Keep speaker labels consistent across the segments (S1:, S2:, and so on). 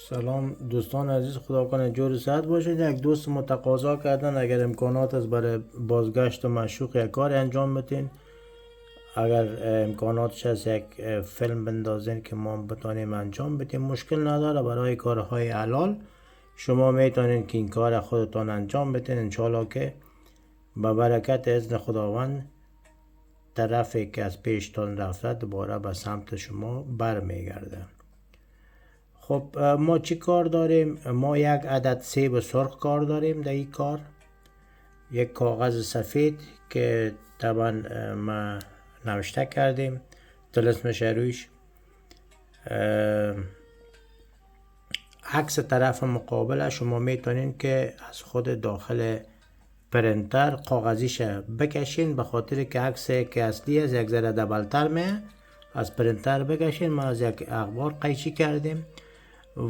S1: سلام دوستان عزیز، خدا کنه جور صحت باشید. یک دوست متقاضا کردن اگر امکانات است برای بازگشت و مشوق یک کار انجام بدین، اگر امکاناتش از یک فیلم بندازین که ما بتانیم انجام بدیم، مشکل نداره. برای کارهای حلال شما میتونین که این کار خودتان انجام بدین، انشالله که با برکت اذن خداوند طرفی که از پیشتان رفته دوباره به سمت شما برمیگرده. خب ما چی کار داریم؟ ما یک عدد سیب سرخ کار داریم در این کار. یک کاغذ سفید که طبعا ما نوشته کردیم طلسمش رویش، عکس طرف مقابل شما میتونین که از خود داخل پرنتر کاغذیش بکشین، به خاطر که عکس که اصلی است یک ذره دبلتر می از پرنتر بکشین. ما از یک اخبار قیچی کردیم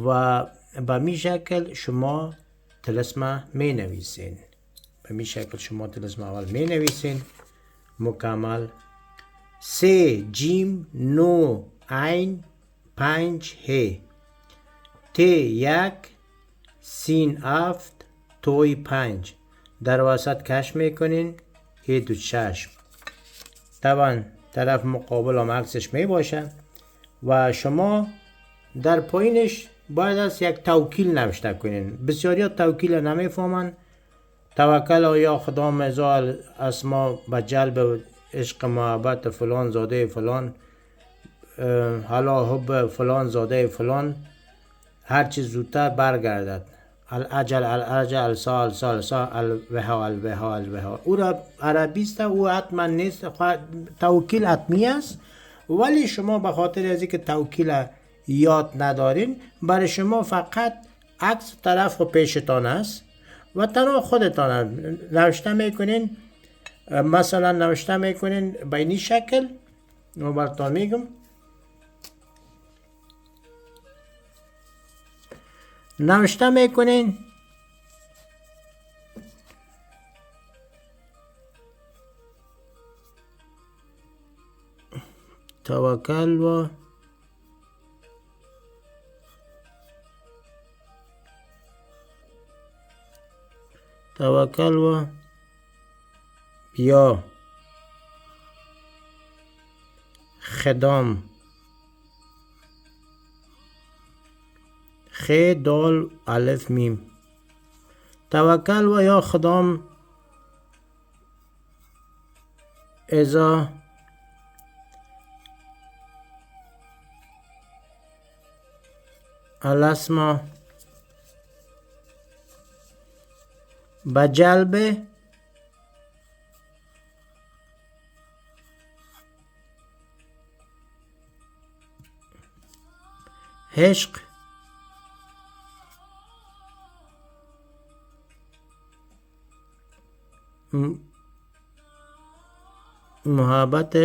S1: و به می شکل شما طلسم می نویسین. به می شکل شما طلسم اول می نویسین مکمل: 3 جیم 9 عین 5 ه ت 1 سین 7 توی 5. در وسط کش میکنین ای دو چشم. طبعا طرف مقابل هم عکسش می باشه و شما در پایینش باید از یک توکیل نوشته کنین. بسیاری ها توکیل نمیفهمن. توکل یا خدا مزال اسما به جلب عشق محبت فلان زاده فلان، حالا حب فلان زاده فلان، هرچی زودتر برگردد. الاجل الاجل السا السا السا الوها الوها الوها. او را عربی است، او حتما نیست، توکیل حتمی است، ولی شما به خاطر از اینکه توکیل یاد ندارین، برای شما فقط عکس طرف و پیشتان است و تنها خودتان نوشته میکنین. مثلا نوشته میکنین به این شکل، ما براتون میگم. نوشته میکنین توکل و یا خدام خ دال الف میم. توکل و یا خدام ازا الاسما بجلب عشق محبت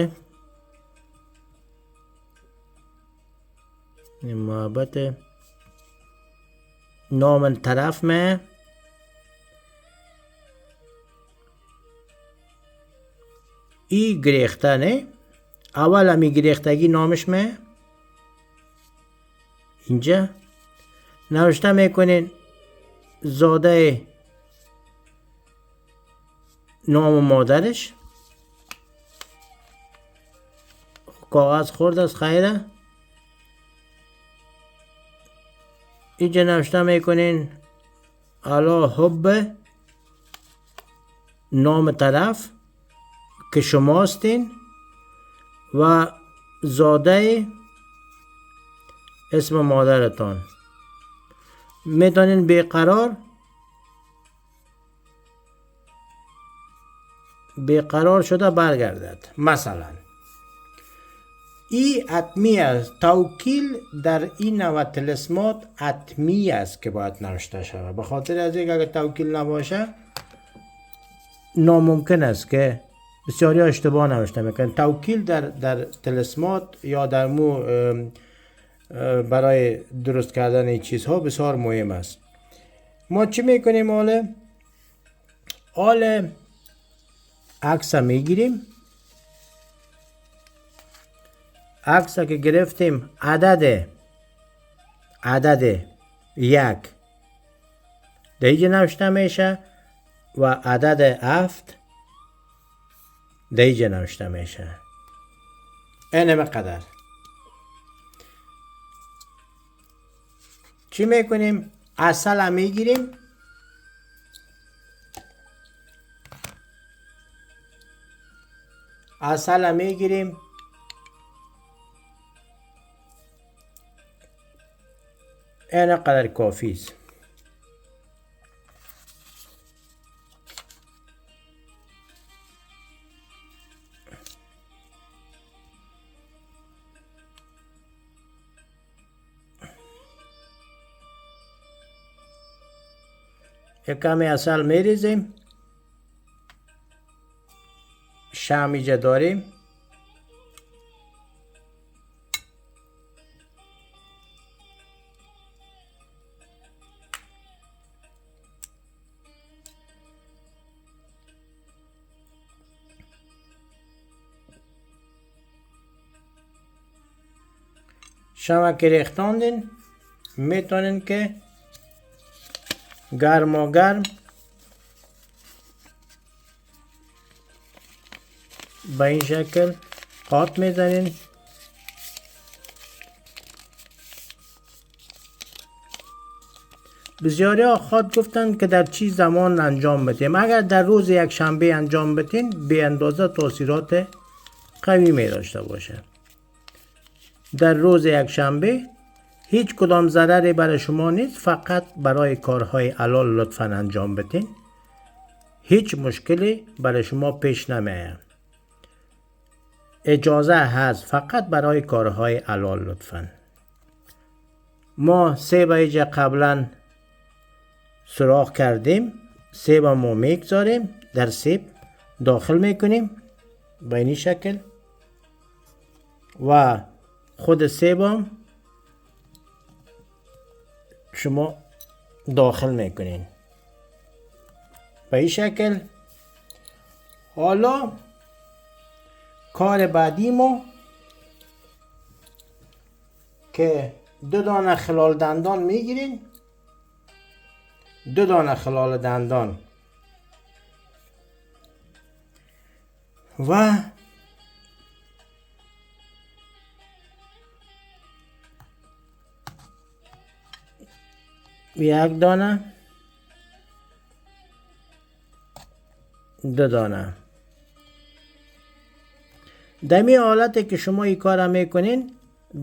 S1: نام طرف میں ای گریخته نه، اول همی گریختگی نامش میں اینجا نوشته میکنین زاده نام مادرش. کاغذ خورد از خیره. اینجا نوشته میکنین علا حب نام طرف که شما هستین و زاده اسم مادرتان. میتونین بیقرار شده برگردد. مثلا ای حتمی است، توکیل در این نوع طلسمات حتمی است که باید نوشته شود. به خاطر از اینکه اگر توکیل نباشه ناممکن است که بسیاری اشتباه نوشته میکنن. توکیل در طلسمات یا در برای درست کردن این چیزها بسیار مهم است. ما چی میکنیم؟ حال عکس میگیریم. عکس که گرفتیم عدد 1 در اینجا نوشته میشه و عدد 7 در اینجا نوشته میشه. اینم قدر. چی میکنیم؟ اصل میگیریم، این قدر کافی است. یک کمی اصل میریزیم، شم اینجا داریم، شما که ریختاندین میتونین که گرم به این شکل قاط میزنین. بسیاری ها خود گفتن که در چی زمان انجام بدیم. اگر در روز یک شنبه انجام بدین به اندازه تاثیرات قوی می داشته باشه. در روز یک شنبه هیچ کدام ضرری برای شما نیست، فقط برای کارهای حلال لطفاً انجام بدین. هیچ مشکلی برای شما پیش نمیاد. اجازه هست فقط برای کارهای حلال لطفاً. ما سیب اینجا قبلا سوراخ کردیم، سیب ما میگذاریم، در سیب داخل میکنیم به این شکل و خود سیب هم شما داخل میکنین به این شکل. حالا کار بعدی ما که 2 دانه خلال دندان میگیرین، 2 دانه خلال دندان و یک دانه، 2 دانه. در این حالت که شما این کار میکنین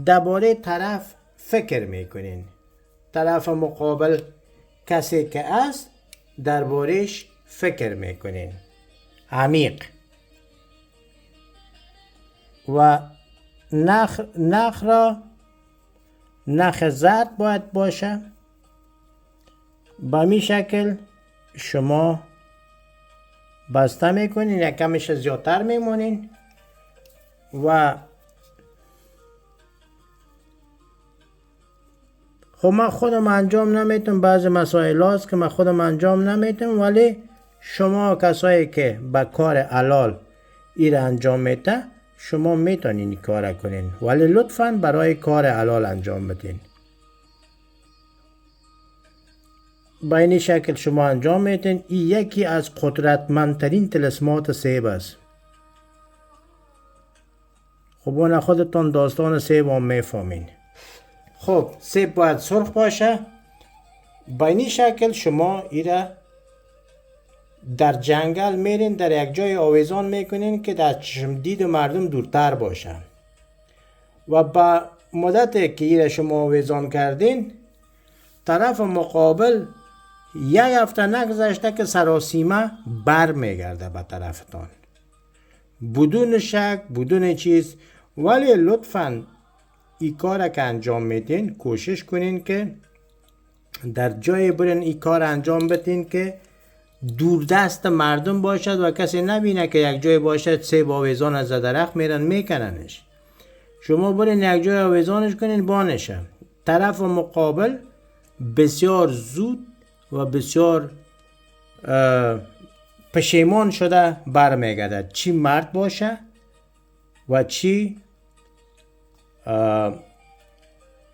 S1: درباره طرف فکر میکنین. طرف مقابل کسی که است دربارهش فکر میکنین عمیق و نخ زرد باید باشه. به می شکل شما بسته میکنین، یک کمش زیادتر میمونین و خب من خودم انجام نمیتونم. بعض مسائل هست که من خودم انجام نمیتونم، ولی شما کسایی که با کار حلال ایر انجام میده شما میتونین این کار کنین، ولی لطفاً برای کار حلال انجام بدین. با این شکل شما انجام میتین. این یکی از قدرتمندترین طلسمات سیب است. خب اون خودتون داستان سیب هم میفهمین. خب سیب باید سرخ باشه. با این شکل شما ایره در جنگل میرین، در یک جای آویزان میکنین که در چشم دید مردم دورتر باشه و با مدت که ایره شما آویزان کردین طرف مقابل یک هفته نگذشته که سراسیمه بر میگرده به طرفتان بدون شک بدون چیز. ولی لطفاً این کار که انجام میدین کوشش کنین که در جای برین این کار انجام بدین که دوردست مردم باشد و کسی نبینه که یک جای باشد سیب آویزان از درخت میرن میکننش. شما برین یک جای آویزانش کنین بانشه. طرف مقابل بسیار زود و بسیار پشیمان شده برمیگردد، چی مرد باشه و چی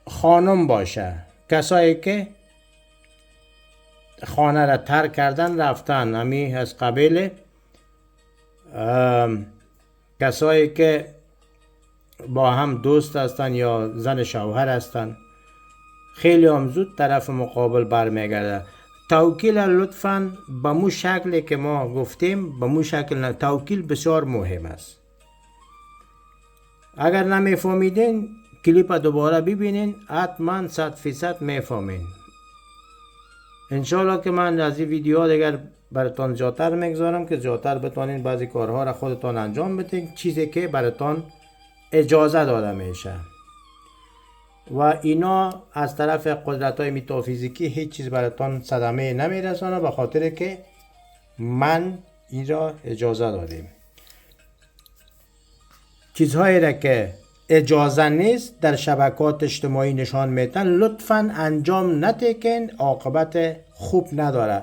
S1: خانم باشه. کسایی که خانه را ترک کردن رفتن. همی از قبیل کسایی که با هم دوست هستن یا زن شوهر هستن، خیلی هم زود طرف مقابل برمیگرده. توکیل لطفاً به مو شکلی که ما گفتیم، به مو شکل نه. توکیل بسیار مهم است. اگر نمیفهمیدین کلیپ دوباره ببینین، حتما 100% میفهمین. انشالله که من از این ویدیو دیگر براتون زیادتر میگذارم که زیادتر بتونین بعضی کارها را خودتان انجام بدین، چیزی که براتون اجازه داده میشه. و اینا از طرف قدرت های متافیزیکی هیچ چیز براتون صدمه نمیرسانه، به خاطر که من این را اجازه دادیم. چیزهایی را که اجازه نیست در شبکات اجتماعی نشان میتن، لطفاً انجام نتیکن، عاقبت خوب نداره.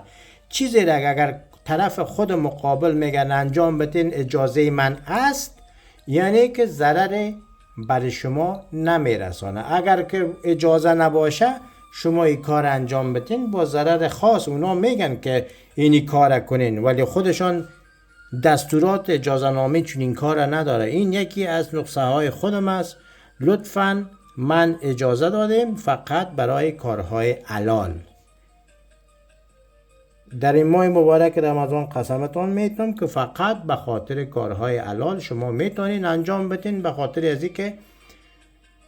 S1: چیزی را اگر طرف خود مقابل میگن انجام بتین اجازه من است، یعنی که ضرر بر شما نمیرسانه. اگر که اجازه نباشه شما این کار انجام بتین با ضرر خاص. اونا میگن که اینی کار کنین ولی خودشان دستورات اجازه نامه چون این کار نداره. این یکی از نقصه های خودم است. لطفاً من اجازه دادم فقط برای کارهای حلال. در این ماه مبارک رمضان قسمتون میتونم که فقط به خاطر کارهای حلال شما میتونین انجام بدین، به خاطر ازی که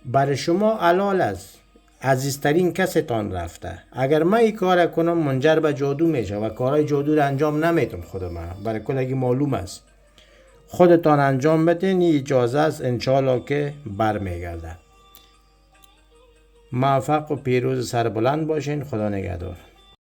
S1: برای شما حلال است. عزیزترین کستان رفته. اگر من این کار کنم منجر به جادو میشه و کارهای جادو رو انجام نمیتونم خود من، برای کلگی معلوم است. خودتان انجام بدین، این اجازه است، انشالله که برمیگرده. موفق و پیروز سربلند باشین. خدا نگهدار.